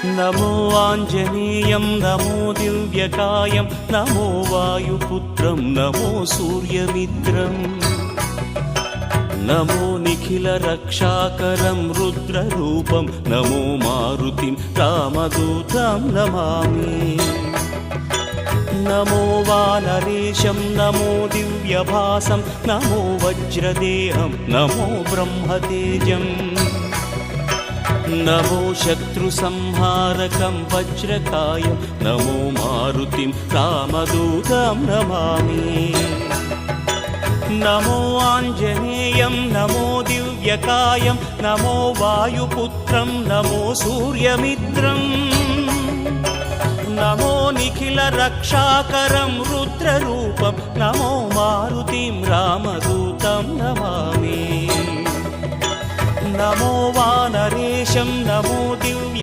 नमो आञ्जनेयं नमो दिव्यकायं नमो वायुपुत्रं नमो सूर्यमित्रम् नमो निखिलरक्षाकरं रुद्ररूपं नमो मारुतिं रामदूतं Namami नमो वानरेशं नमो दिव्यभासं नमो वज्रदेहं नमो ब्रह्मतेजम् नमो शत्रुसंहारकं वज्रकायं नमो मारुतिं रामदूतं Namami नमो आञ्जनेयं नमो दिव्यकायं नमो वायुपुत्रं नमो सूर्यमित्रम् नमो निखिलरक्षाकरं रुद्ररूपं नमो मारुतिं रामदूतं Namami नमो वानरेशं नमो Divya